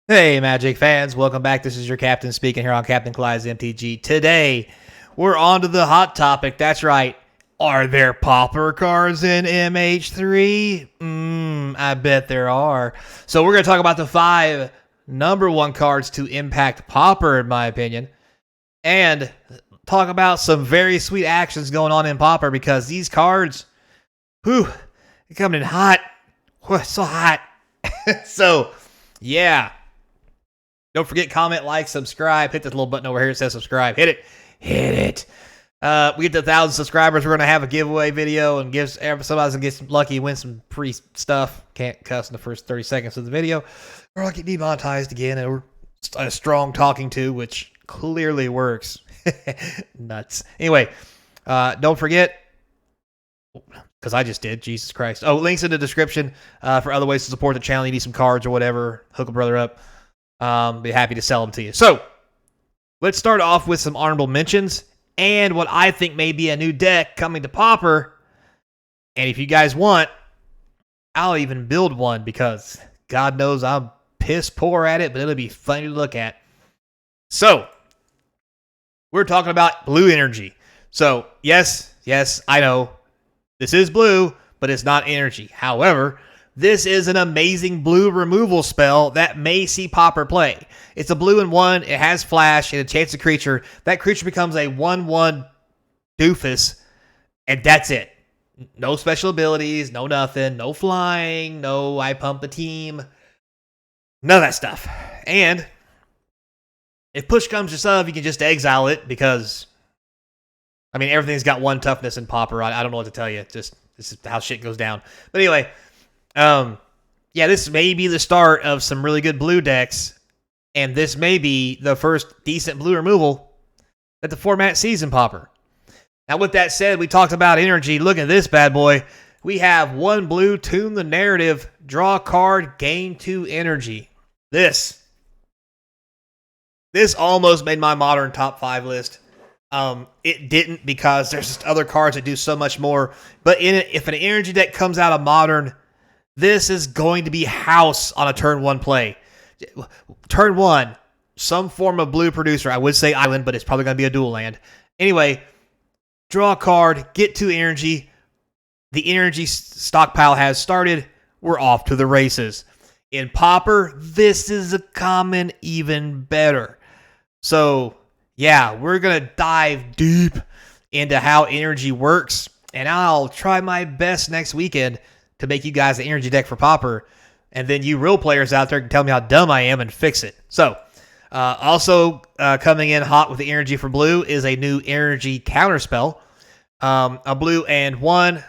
Hey, Magic fans, welcome back. This is your captain speaking here on Capnclydes MTG. Today, we're on to the hot topic. That's right. Are there Pauper cards in MH3? I bet there are. So we're going to talk about the 5 number 1 cards to impact Pauper, in my opinion, and talk about some very sweet actions going on in Pauper because these cards, they're coming in hot. So hot. So, yeah. Don't forget, comment, like, subscribe. Hit this little button over here that says subscribe. Hit it. Hit it. We get to 1,000 subscribers. We're going to have a giveaway video and somebody's going to get lucky, win some free stuff. Can't cuss in the first 30 seconds of the video. Or I'll get demonetized again. And we're a strong talking to, which clearly works. Nuts. Anyway, don't forget, because I just did. Jesus Christ. Oh, links in the description for other ways to support the channel. You need some cards or whatever. Hook a brother up. Be happy to sell them to you. So, let's start off with some honorable mentions and what I think may be a new deck coming to Pauper. And if you guys want, I'll even build one because God knows I'm piss poor at it, but it'll be funny to look at. So, we're talking about blue energy. So, yes, I know this is blue, but it's not energy. However, this is an amazing blue removal spell that may see Pauper play. It's a blue and 1. It has flash and enchants a creature. That creature becomes a 1/1 doofus, and that's it. No special abilities, no nothing, no flying, no I pump the team. None of that stuff. And if push comes to shove, you can just exile it because, I mean, everything's got 1 toughness in Pauper. I don't know what to tell you. This is how shit goes down. But anyway, yeah, this may be the start of some really good blue decks, and this may be the first decent blue removal that the format sees in Pauper. Now, with that said, we talked about energy. Look at this bad boy. We have 1 blue, tune the narrative, draw a card, gain 2 energy. This almost made my modern top 5 list. It didn't because there's just other cards that do so much more. But if an energy deck comes out of modern, this is going to be house on a turn 1 play. Turn 1, some form of blue producer. I would say island, but it's probably going to be a dual land. Anyway, draw a card, get 2 energy. The energy stockpile has started. We're off to the races. In Pauper, this is a common even better. So, yeah, we're going to dive deep into how energy works, and I'll try my best next weekend to make you guys an energy deck for Pauper, and then you real players out there can tell me how dumb I am and fix it. So, also coming in hot with the energy for blue is a new energy counterspell. A blue and 1,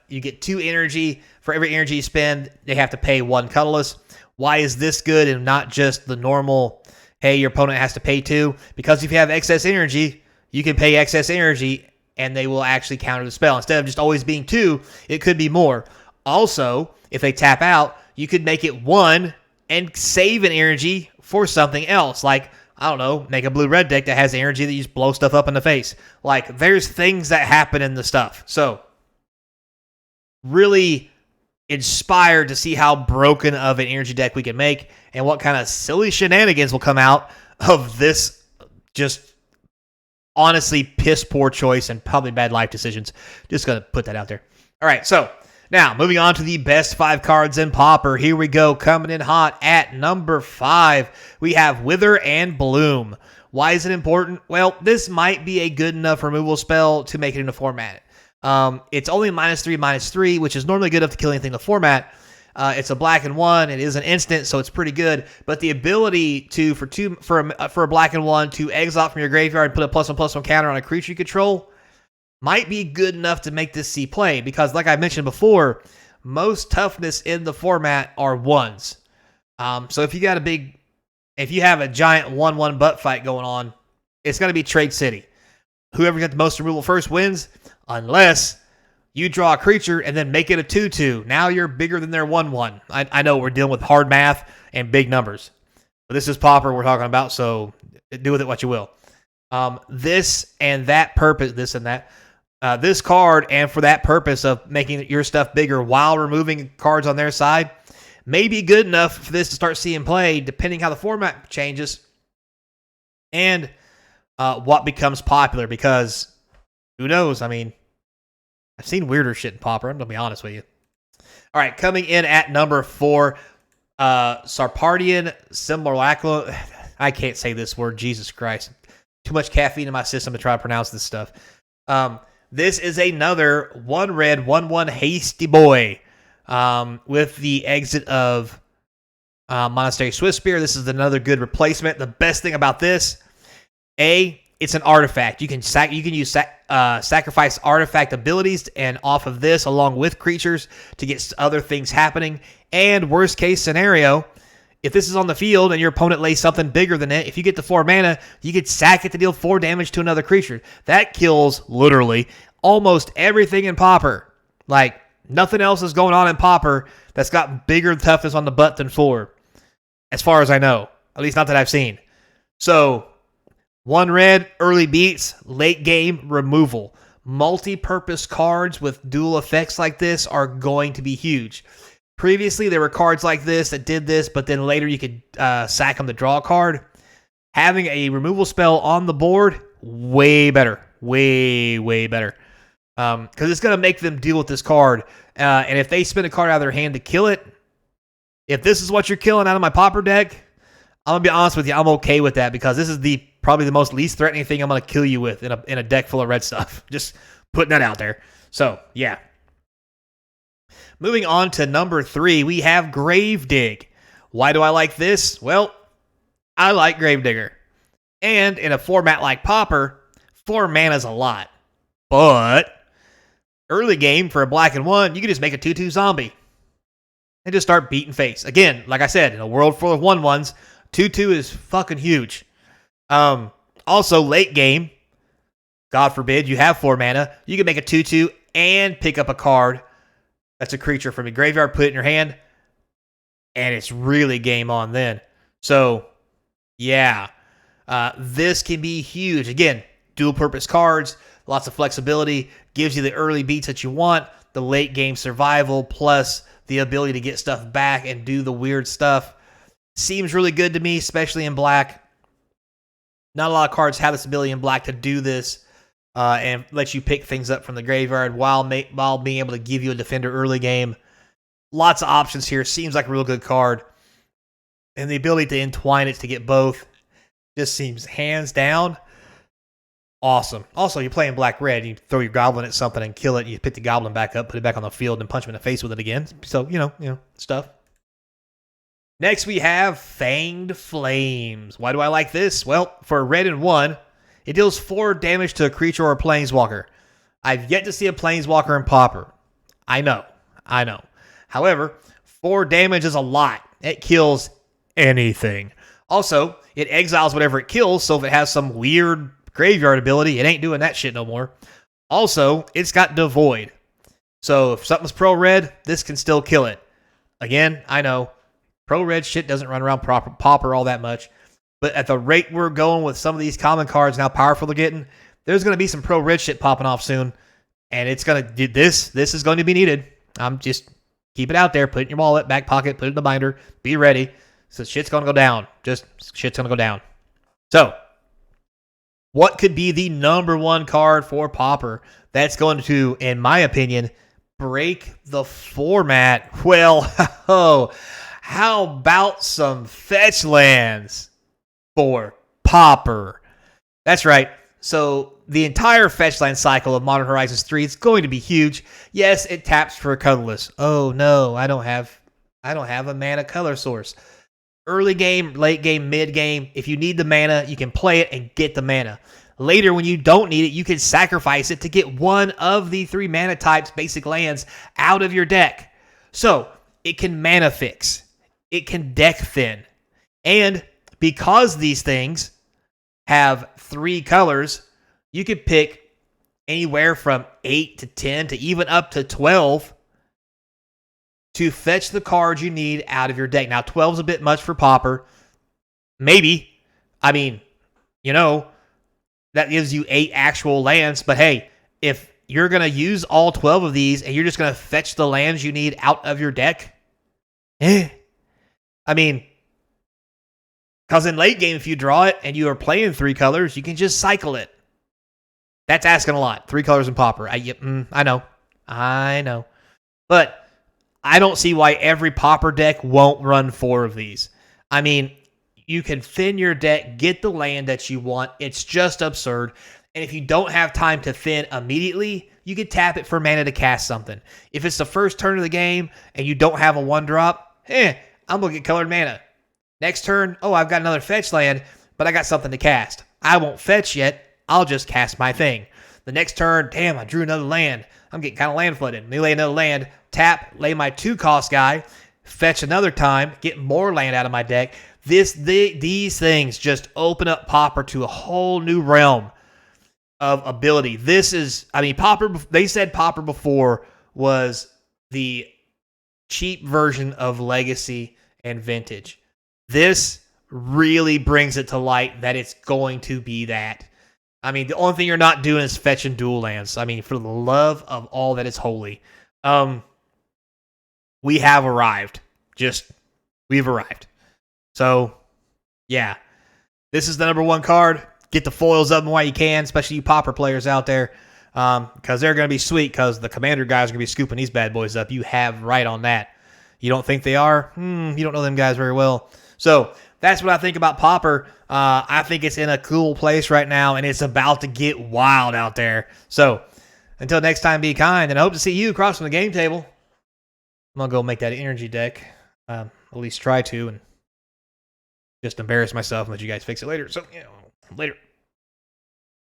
you get 2 energy. For every energy you spend, they have to pay 1 colorless. Why is this good and not just the normal, hey, your opponent has to pay 2? Because if you have excess energy, you can pay excess energy, and they will actually counter the spell. Instead of just always being 2, it could be more. Also, if they tap out, you could make it 1 and save an energy for something else. Like, I don't know, make a blue-red deck that has energy that you just blow stuff up in the face. Like, there's things that happen in the stuff. So, really inspired to see how broken of an energy deck we can make and what kind of silly shenanigans will come out of this just honestly piss-poor choice and probably bad life decisions. Just going to put that out there. All right, so now, moving on to the best 5 cards in Pauper. Here we go, coming in hot at number 5. We have Wither and Bloom. Why is it important? Well, this might be a good enough removal spell to make it in the format. It's only -3/-3, which is normally good enough to kill anything in the format. It's a black and 1. It is an instant, so it's pretty good. But the ability to for a black and 1 to exile from your graveyard and put a +1/+1 counter on a creature you control might be good enough to make this see play, because like I mentioned before, most toughness in the format are 1s. So if you have a giant 1/1 butt fight going on, it's going to be Trade City. Whoever got the most removal first wins, unless you draw a creature and then make it a 2/2. Now you're bigger than their 1/1. I know we're dealing with hard math and big numbers, but this is Pauper we're talking about, so do with it what you will. This and that purpose, this card, and for that purpose of making your stuff bigger while removing cards on their side, may be good enough for this to start seeing play, depending how the format changes and what becomes popular. Because who knows? I mean, I've seen weirder shit in Pauper. I'm gonna be honest with you. All right, coming in at number 4, Sarpardian Simulacrum. I can't say this word. Jesus Christ. Too much caffeine in my system to try to pronounce this stuff. This is another 1 red, 1/1 hasty boy with the exit of Monastery Swiftspear. This is another good replacement. The best thing about this, it's an artifact. You can use sacrifice artifact abilities and off of this along with creatures to get other things happening. And worst case scenario, if this is on the field and your opponent lays something bigger than it, if you get the 4 mana, you could sack it to deal 4 damage to another creature. That kills literally almost everything in Pauper. Like, nothing else is going on in Pauper that's got bigger toughness on the butt than 4, as far as I know. At least not that I've seen. So 1 red, early beats, late game removal. Multi-purpose cards with dual effects like this are going to be huge. Previously, there were cards like this that did this, but then later you could sack them to draw a card. Having a removal spell on the board, way better. Way, way better. Because it's going to make them deal with this card. And if they spin a card out of their hand to kill it, if this is what you're killing out of my Pauper deck, I'm going to be honest with you, I'm okay with that, because this is probably the most least threatening thing I'm going to kill you with in a deck full of red stuff. Just putting that out there. So, yeah. Moving on to number 3, we have Gravedig. Why do I like this? Well, I like Gravedigger. And in a format like Pauper, 4 mana is a lot. But early game for a black and 1, you can just make a 2/2 zombie and just start beating face. Again, like I said, in a world full of 1/1s, 2/2 is fucking huge. Also, late game, God forbid, you have 4 mana, you can make a 2/2 and pick up a card that's a creature from your graveyard, put it in your hand, and it's really game on then. So, yeah, this can be huge. Again, dual-purpose cards, lots of flexibility, gives you the early beats that you want, the late-game survival, plus the ability to get stuff back and do the weird stuff. Seems really good to me, especially in black. Not a lot of cards have this ability in black to do this. And let you pick things up from the graveyard while being able to give you a defender early game. Lots of options here. Seems like a real good card. And the ability to entwine it to get both just seems hands down awesome. Also, you're playing black-red. You throw your goblin at something and kill it. You pick the goblin back up, put it back on the field, and punch him in the face with it again. So, you know, stuff. Next, we have Fanged Flames. Why do I like this? Well, for a red and 1, it deals 4 damage to a creature or a planeswalker. I've yet to see a planeswalker in Pauper. I know. However, 4 damage is a lot. It kills anything. Also, it exiles whatever it kills, so if it has some weird graveyard ability, it ain't doing that shit no more. Also, it's got Devoid. So if something's pro-red, this can still kill it. Again, I know, pro-red shit doesn't run around Pauper all that much. But at the rate we're going with some of these common cards and how powerful they're getting, there's going to be some pro-red shit popping off soon. And it's going to, this is going to be needed. I'm just, keep it out there, put it in your wallet, back pocket, put it in the binder, be ready. So shit's going to go down. Just, shit's going to go down. So, what could be the number 1 card for Pauper that's going to, in my opinion, break the format? Well, how about some fetch lands for Pauper? That's right. So the entire fetch land cycle of Modern Horizons 3 is going to be huge. Yes, it taps for a colorless. Oh no, I don't have a mana color source. Early game, late game, mid game, if you need the mana, you can play it and get the mana. Later, when you don't need it, you can sacrifice it to get one of the 3 mana types, basic lands, out of your deck. So, it can mana fix. It can deck thin. And because these things have 3 colors, you can pick anywhere from 8 to 10 to even up to 12 to fetch the cards you need out of your deck. Now, 12 is a bit much for Pauper. Maybe. I mean, that gives you 8 actual lands. But hey, if you're going to use all 12 of these and you're just going to fetch the lands you need out of your deck, I mean, because in late game, if you draw it and you are playing 3 colors, you can just cycle it. That's asking a lot. 3 colors in Pauper. I know. But I don't see why every Pauper deck won't run 4 of these. I mean, you can thin your deck, get the land that you want. It's just absurd. And if you don't have time to thin immediately, you can tap it for mana to cast something. If it's the first turn of the game and you don't have a 1-drop, I'm going to get colored mana. Next turn, I've got another fetch land, but I got something to cast. I won't fetch yet. I'll just cast my thing. The next turn, damn, I drew another land. I'm getting kind of land flooded. Let me lay another land, tap, lay my 2-cost guy, fetch another time, get more land out of my deck. These things just open up Pauper to a whole new realm of ability. Pauper, they said Pauper before was the cheap version of Legacy and Vintage. This really brings it to light that it's going to be that. I mean, the only thing you're not doing is fetching dual lands. I mean, for the love of all that is holy. We have arrived. We've arrived. So, yeah. This is the number 1 card. Get the foils up while you can, especially you Pauper players out there, because they're going to be sweet, because the Commander guys are going to be scooping these bad boys up. You have right on that. You don't think they are? You don't know them guys very well. So, that's what I think about Pauper. I think it's in a cool place right now, and it's about to get wild out there. So, until next time, be kind, and I hope to see you across from the game table. I'm going to go make that energy deck. At least try to, and just embarrass myself and let you guys fix it later. So, later.